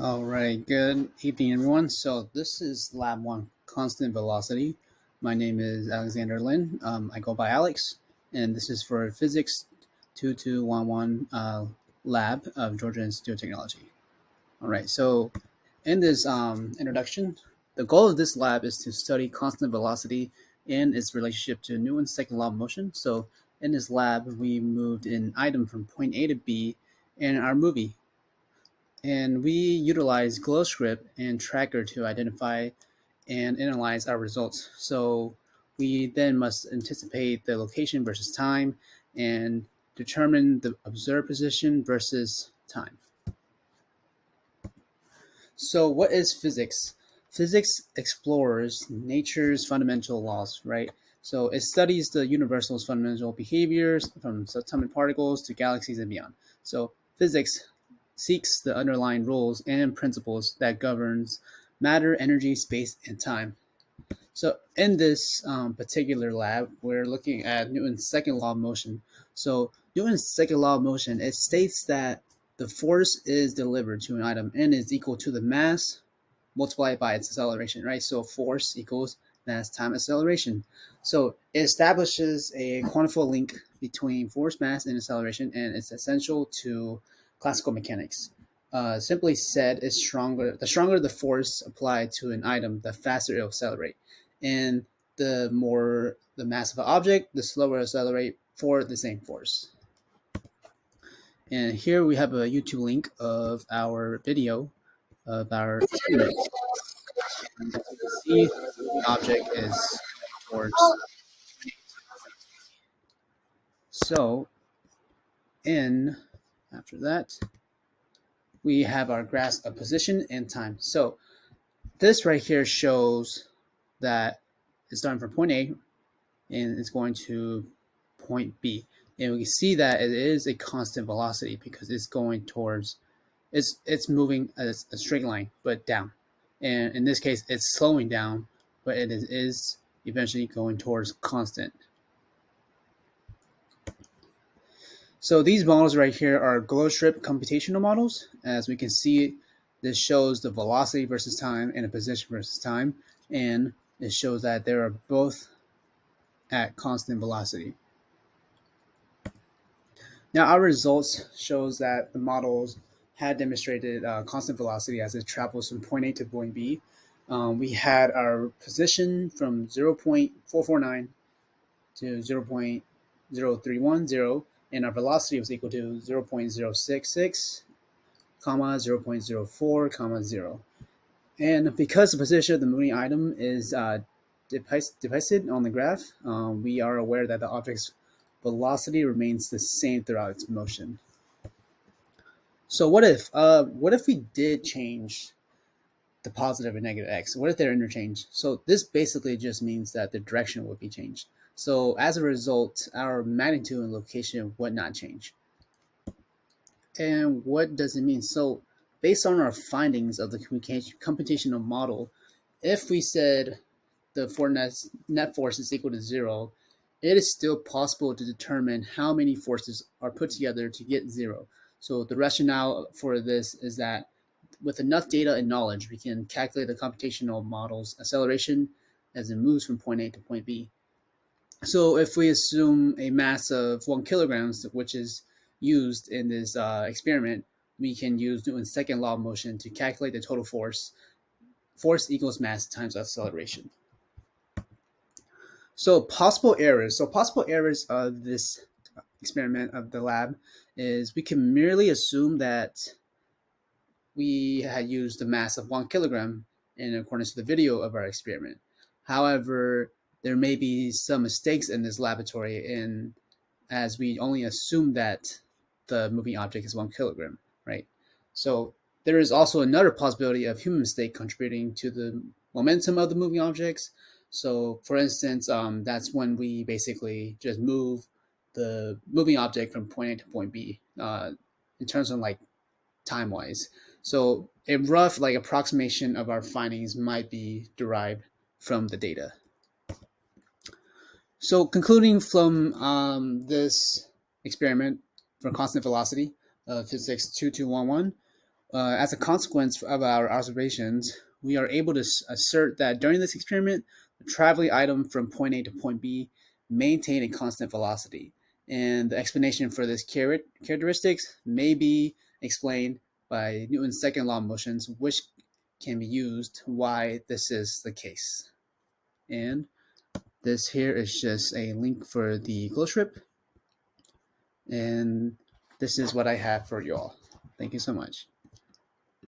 All right, good evening, everyone. So this is Lab 1, Constant Velocity. My name is Alexander Lin. I go by Alex, and this is for Physics 2211 Lab of Georgia Institute of Technology. All right, so in this introduction, the goal of this lab is to study constant velocity and its relationship to Newton's second law of motion. So in this lab, we moved an item from point A to B in our movie, and we utilize GlowScript and Tracker to identify and analyze our results. So we then must anticipate the location versus time and determine the observed position versus time. So what is physics? Physics explores nature's fundamental laws, right? So it studies the universal's fundamental behaviors from subatomic particles to galaxies and beyond. So physics seeks the underlying rules and principles that governs matter, energy, space, and time. So in this particular lab, we're looking at Newton's second law of motion. So Newton's second law of motion, it states that the force is delivered to an item and is equal to the mass multiplied by its acceleration, right? So force equals mass times acceleration. So it establishes a quantifiable link between force, mass, and acceleration, and it's essential to classical mechanics. Simply said, it's stronger. The stronger the force applied to an item, the faster it will accelerate, and the more the mass of an object, the slower it accelerate for the same force. And here we have a YouTube link of our video of our experiment. And as you can see, the object is coming towards. So, in after that, we have our grasp of position and time. So, this right here shows that it's starting from point A and it's going to point B. And we can see that it is a constant velocity because it's going towards, it's moving as a straight line, but down. And in this case, it's slowing down, but it is eventually going towards constant. So these models right here are GlowScript computational models. As we can see, this shows the velocity versus time and the position versus time. And it shows that they are both at constant velocity. Now our results shows that the models had demonstrated constant velocity as it travels from point A to point B. We had our position from 0.449 to 0.0310, and our velocity was equal to 0.066, comma 0.04, comma 0. And because the position of the moving item is depicted on the graph, we are aware that the object's velocity remains the same throughout its motion. So what if we did change the positive and negative x? What if they're interchanged? So this basically just means that the direction would be changed. So as a result, our magnitude and location would not change. And what does it mean? So based on our findings of the computational model, if we said the net force is equal to 0, it is still possible to determine how many forces are put together to get 0. So the rationale for this is that with enough data and knowledge, we can calculate the computational model's acceleration as it moves from point A to point B. So if we assume a mass of 1 kilograms, which is used in this experiment, we can use Newton's second law of motion to calculate the total force. Force equals mass times acceleration. So possible errors. So possible errors of this experiment of the lab is we can merely assume that we had used the mass of 1 kilogram in accordance to the video of our experiment. However, there may be some mistakes in this laboratory, and as we only assume that the moving object is 1 kilogram, right? So there is also another possibility of human mistake contributing to the momentum of the moving objects. So for instance, that's when we basically just move the moving object from point A to point B in terms of like time-wise. So a rough like approximation of our findings might be derived from the data. So concluding from this experiment for constant velocity of physics 2211, As a consequence of our observations, we are able to assert that during this experiment, the traveling item from point A to point B maintained a constant velocity. And the explanation for this characteristics may be explained by Newton's second law of motions, which can be used why this is the case. And this here is just a link for the glow strip. And this is what I have for you all. Thank you so much.